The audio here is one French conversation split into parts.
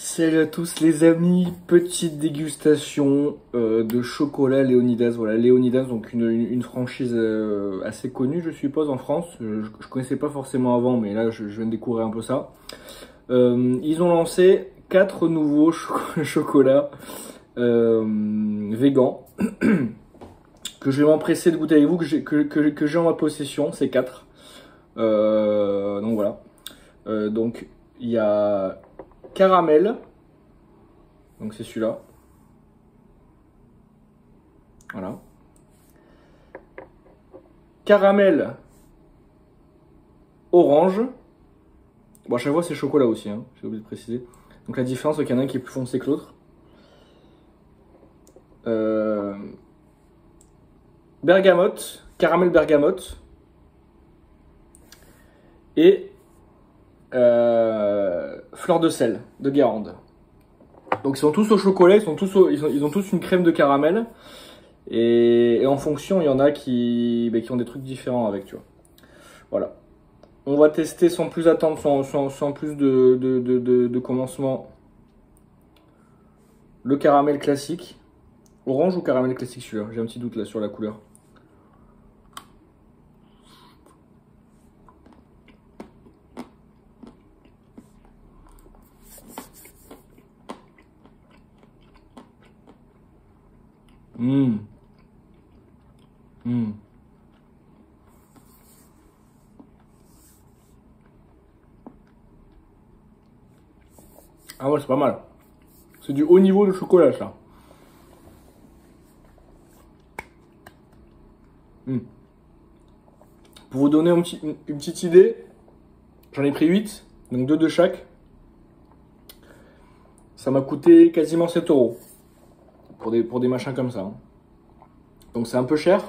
Salut à tous les amis, petite dégustation de chocolat Léonidas. Voilà, Léonidas, donc une franchise assez connue je suppose en France. Je connaissais pas forcément avant, mais là je viens de découvrir un peu ça. Ils ont lancé 4 nouveaux chocolats végan que je vais m'empresser de goûter avec vous, que j'ai en ma possession, ces 4. Donc voilà. Donc il y a caramel, donc c'est celui-là. Voilà. Caramel orange. Bon, à chaque fois c'est chocolat aussi, hein, j'ai oublié de préciser. Donc la différence, c'est qu'il y en a un qui est plus foncé que l'autre. Bergamote, caramel bergamote. Et fleur de sel de Guérande. Donc ils sont tous au chocolat, ils ont tous une crème de caramel. Et en fonction, il y en a qui ont des trucs différents avec, tu vois. Voilà. On va tester sans plus attendre, sans plus de commencement, le caramel classique. Orange ou caramel classique celui-là? J'ai un petit doute là sur la couleur. Ah ouais, c'est pas mal. C'est du haut niveau de chocolat, ça. Pour vous donner une petite idée, j'en ai pris 8, donc 2 de chaque. Ça m'a coûté quasiment 7 € pour des machins comme ça. Donc c'est un peu cher.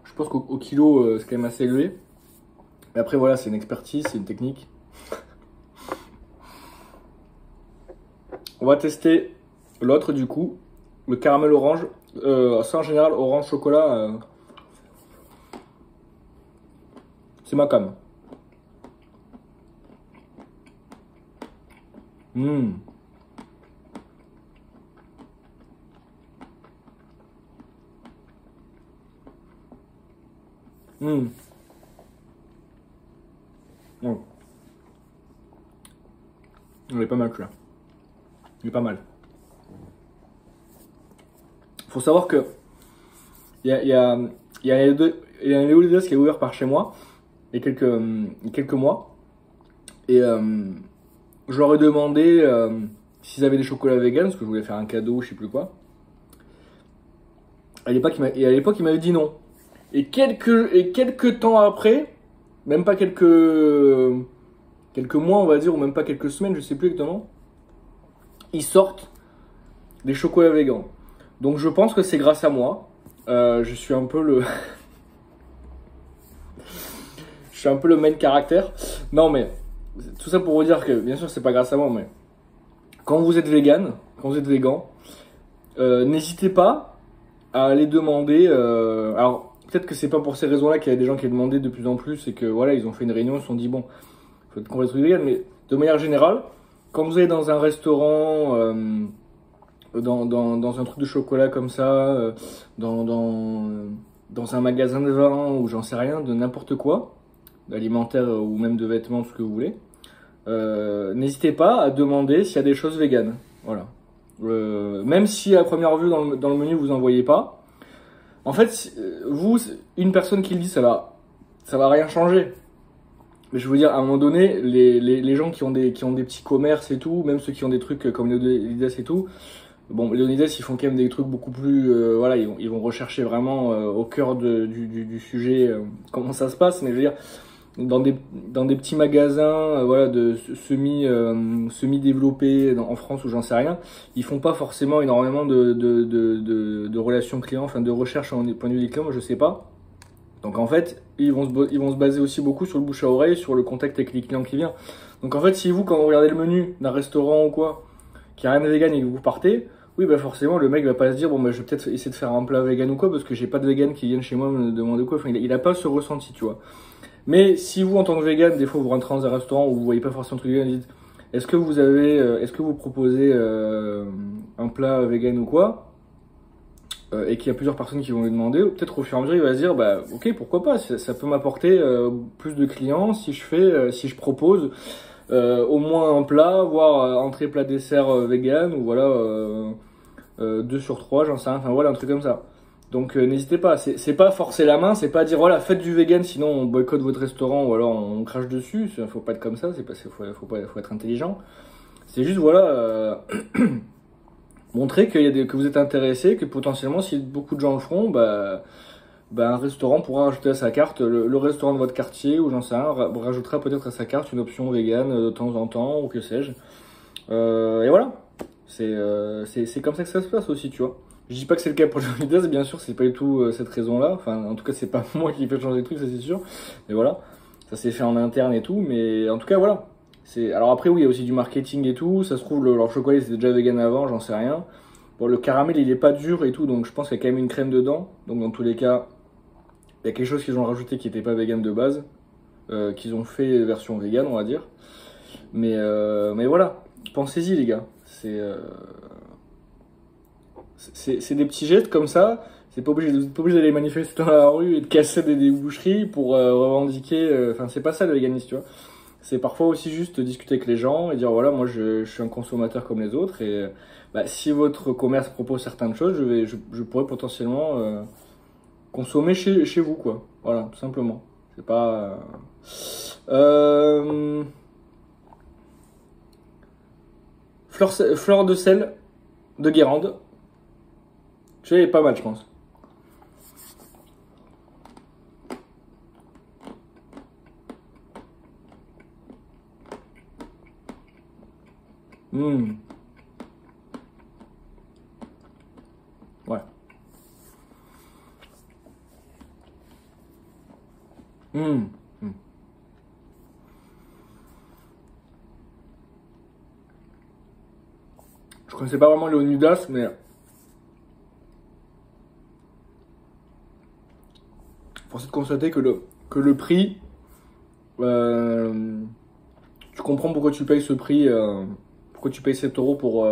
Je pense qu'au kilo, c'est quand même assez élevé. Mais après, voilà, c'est une expertise, c'est une technique. On va tester l'autre du coup, le caramel orange. Ça en général, orange chocolat, c'est ma cam. Oh. Il est pas mal celui-là. Il est pas mal. Faut savoir que il y a un Léonidas qui est ouvert par chez moi il y a quelques mois. Et je leur ai demandé s'ils avaient des chocolats vegan, parce que je voulais faire un cadeau, je sais plus quoi. À l'époque, il m'avait dit non. Et quelques temps après, même pas quelques mois, on va dire, ou même pas quelques semaines, je sais plus exactement, ils sortent des chocolats végan. Donc je pense que c'est grâce à moi. Je suis un peu le... je suis un peu le main caractère. Non mais, tout ça pour vous dire que, bien sûr c'est pas grâce à moi, mais quand vous êtes végan, n'hésitez pas à aller demander... alors, peut-être que c'est pas pour ces raisons-là qu'il y a des gens qui demandaient de plus en plus et que voilà, ils ont fait une réunion, ils se sont dit bon, faut être complètement vegan, mais de manière générale, quand vous allez dans un restaurant, dans un truc de chocolat comme ça, dans un magasin de vin ou j'en sais rien, de n'importe quoi, d'alimentaire ou même de vêtements, tout ce que vous voulez, n'hésitez pas à demander s'il y a des choses véganes. Voilà. Même si à première vue dans le menu vous en voyez pas, en fait, vous, une personne qui le dit, ça va rien changer. Mais je veux dire, à un moment donné, les gens qui ont des petits commerces et tout, même ceux qui ont des trucs comme Léonidas et tout, bon, Léonidas, ils font quand même des trucs beaucoup plus, voilà, ils vont rechercher vraiment au cœur du sujet comment ça se passe. Mais je veux dire, dans des petits magasins, voilà, de semi développés en France ou j'en sais rien, ils font pas forcément énormément de relations clients, enfin de recherche en point de vue des clients, moi je sais pas. Donc en fait, ils vont se baser aussi beaucoup sur le bouche à oreille, sur le contact avec les clients qui viennent. Donc en fait, si vous, quand vous regardez le menu d'un restaurant ou quoi, qui a rien de vegan et que vous partez, oui, bah forcément, le mec va pas se dire, bon, bah je vais peut-être essayer de faire un plat vegan ou quoi, parce que j'ai pas de vegan qui viennent chez moi me demander quoi. Enfin, il a pas ce ressenti, tu vois. Mais si vous, en tant que vegan, des fois vous rentrez dans un restaurant où vous voyez pas forcément un truc vegan, vous dites, est-ce que vous proposez un plat vegan ou quoi, et qu'il y a plusieurs personnes qui vont lui demander, peut-être au fur et à mesure il va se dire, bah ok, pourquoi pas, ça peut m'apporter plus de clients si si je propose au moins un plat, voire entrée, plat, dessert vegan, ou voilà, 2 sur 3, j'en sais rien, enfin voilà, un truc comme ça. Donc n'hésitez pas, c'est pas forcer la main, c'est pas dire voilà, faites du vegan sinon on boycotte votre restaurant ou alors on crache dessus, faut pas être comme ça, faut être intelligent. C'est juste voilà, montrer que vous êtes intéressé, que potentiellement si beaucoup de gens le feront, bah, un restaurant pourra rajouter à sa carte, le restaurant de votre quartier ou j'en sais rien, rajoutera peut-être à sa carte une option vegan de temps en temps ou que sais-je. Et voilà, c'est comme ça que ça se passe aussi, tu vois. Je dis pas que c'est le cas pour Leonidas, bien sûr, c'est pas du tout cette raison-là. Enfin, en tout cas, c'est pas moi qui fais changer le truc, ça c'est sûr. Mais voilà, ça s'est fait en interne et tout. Mais en tout cas, voilà. Alors après, oui, il y a aussi du marketing et tout. Ça se trouve, leur chocolat c'était déjà vegan avant, j'en sais rien. Bon, le caramel il est pas dur et tout, donc je pense qu'il y a quand même une crème dedans. Donc dans tous les cas, il y a quelque chose qu'ils ont rajouté qui était pas vegan de base, qu'ils ont fait version vegan, on va dire. Mais voilà, pensez-y les gars. C'est des petits gestes comme ça. Vous n'êtes pas obligé d'aller manifester dans la rue et de casser des boucheries pour revendiquer. Enfin, c'est pas ça le véganisme, tu vois. C'est parfois aussi juste discuter avec les gens et dire voilà, moi je suis un consommateur comme les autres et bah, si votre commerce propose certaines choses, je pourrais potentiellement consommer chez vous, quoi. Voilà, tout simplement. C'est pas. Fleur de sel de Guérande. Tu sais, elle est pas mal, je pense. Ouais. Mmh. Je connaissais pas vraiment Leonidas, mais force est de constater que le prix, tu comprends pourquoi tu payes ce prix, pourquoi tu payes 7 euros pour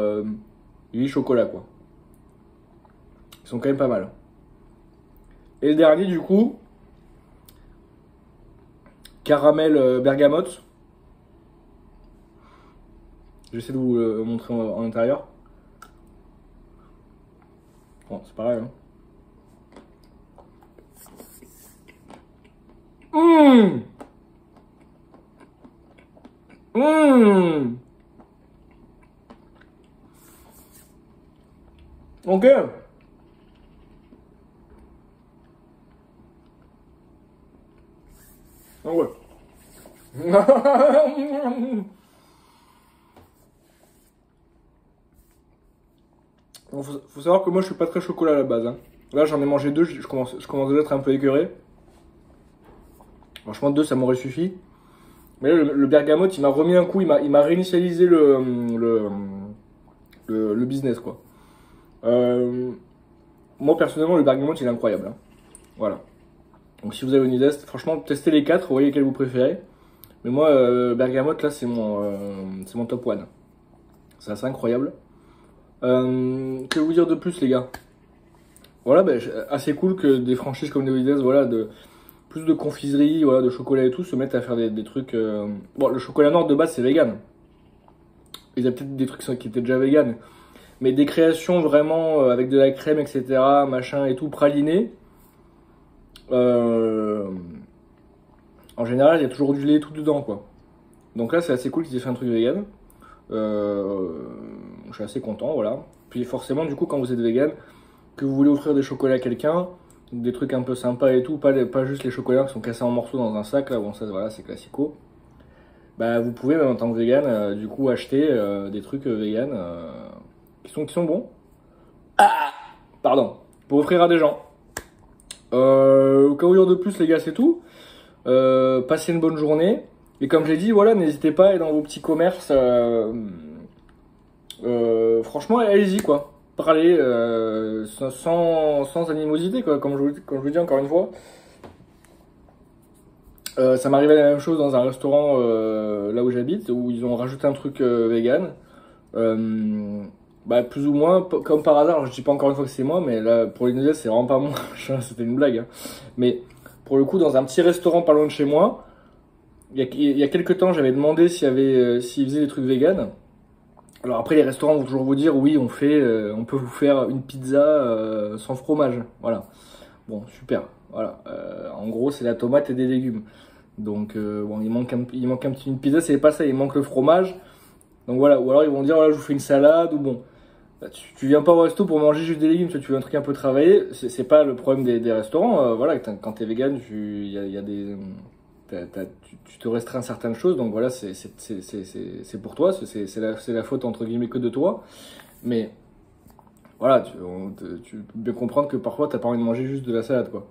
8 chocolats, quoi. Ils sont quand même pas mal. Et le dernier, du coup, caramel bergamote. J'essaie de vous le montrer en intérieur. Bon, c'est pareil, hein. Ok. Ah ouais. Bon, faut savoir que moi je suis pas très chocolat à la base, hein. Là j'en ai mangé 2, je commence déjà à être un peu écœuré. Franchement 2 ça m'aurait suffi. Mais là le bergamote il m'a remis un coup, il m'a réinitialisé le business quoi. Moi personnellement le bergamote il est incroyable, hein. Voilà. Donc si vous avez une idée, franchement testez les 4, voyez lequel vous préférez. Mais moi bergamote là c'est mon top 1. C'est assez incroyable. Que vous dire de plus les gars? Voilà, assez cool que des franchises comme Leonidas, voilà, plus de confiserie, voilà, de chocolat et tout, se mettent à faire des trucs. Bon, le chocolat noir de base c'est vegan. Il y a peut-être des trucs qui étaient déjà vegan. Mais des créations vraiment avec de la crème, etc., machin et tout, praliné. En général, il y a toujours du lait tout dedans, quoi. Donc là, c'est assez cool qu'ils aient fait un truc vegan. Je suis assez content, voilà. Puis forcément, du coup, quand vous êtes vegan, que vous voulez offrir des chocolats à quelqu'un, des trucs un peu sympas et tout, pas juste les chocolats qui sont cassés en morceaux dans un sac, là, bon, ça, voilà, c'est classico. Bah, vous pouvez, même en tant que vegan, du coup, acheter des trucs vegan qui sont bons. Ah, pardon, pour offrir à des gens. Au cas où il y en a de plus, les gars, c'est tout. Passez une bonne journée. Et comme je l'ai dit, voilà, n'hésitez pas à aller dans vos petits commerces. Franchement, allez-y, quoi. Parlez sans animosité, quoi. Comme je vous dis encore une fois. Ça m'arrivait la même chose dans un restaurant là où j'habite, où ils ont rajouté un truc vegan. Bah, plus ou moins, comme par hasard, alors je dis pas encore une fois que c'est moi, mais là, pour les nouvelles, c'est vraiment pas moi, c'était une blague. Hein. Mais pour le coup, dans un petit restaurant pas loin de chez moi, il y a quelques temps, j'avais demandé s'ils faisaient des trucs vegan. Alors après, les restaurants vont toujours vous dire, oui, on peut vous faire une pizza sans fromage. Voilà. Bon, super. Voilà. En gros, c'est la tomate et des légumes. Donc, bon, il manque une pizza, c'est pas ça, il manque le fromage. Donc voilà. Ou alors ils vont dire, voilà, je vous fais une salade, ou bon. Bah, tu viens pas au resto pour manger juste des légumes, tu veux un truc un peu travaillé. C'est pas le problème des restaurants. Voilà, quand t'es vegan, il y a des. Tu te restreins certaines choses, donc voilà, c'est pour toi, c'est la faute entre guillemets que de toi. Mais voilà, tu peux bien comprendre que parfois t'as pas envie de manger juste de la salade, quoi.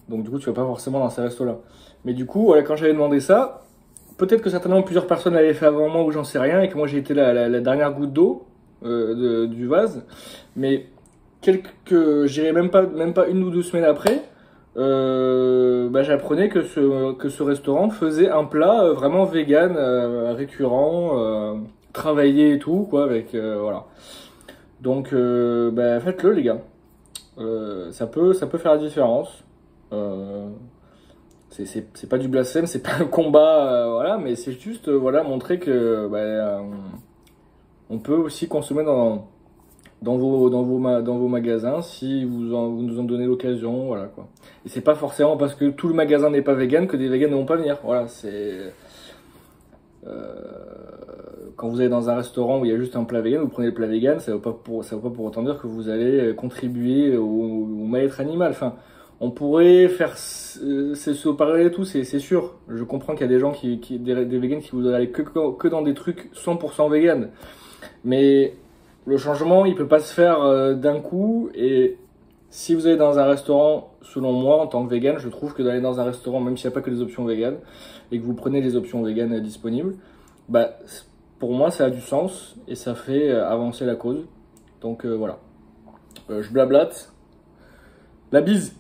Donc du coup, tu vas pas forcément dans ces restos-là. Mais du coup, voilà, quand j'avais demandé ça, peut-être que certainement plusieurs personnes l'avaient fait avant moi ou j'en sais rien, et que moi j'ai été la dernière goutte d'eau du vase. Mais j'irais même pas une ou deux semaines après, bah, j'apprenais que ce restaurant faisait un plat vraiment vegan, récurrent, travaillé et tout, quoi, avec voilà. Donc, bah, faites-le, les gars. Ça peut faire la différence. Euh, c'est pas du blasphème, c'est pas un combat, voilà, mais c'est juste, voilà, montrer que bah, on peut aussi consommer dans vos magasins si vous nous en donnez l'occasion, voilà quoi. Et c'est pas forcément parce que tout le magasin n'est pas vegan que des vegans ne vont pas venir. Voilà, quand vous allez dans un restaurant où il y a juste un plat vegan, vous prenez le plat vegan, ça veut pas pour autant dire que vous allez contribuer au mal-être animal. Enfin, on pourrait faire ce parallèle et tout, c'est sûr. Je comprends qu'il y a des gens des vegans qui voudraient aller que dans des trucs 100% vegan. Mais le changement, il peut pas se faire d'un coup. Et si vous allez dans un restaurant, selon moi, en tant que vegan, je trouve que d'aller dans un restaurant, même s'il n'y a pas que des options vegan, et que vous prenez les options vegan disponibles, bah, pour moi, ça a du sens et ça fait avancer la cause. Donc voilà. Je blablate. La bise!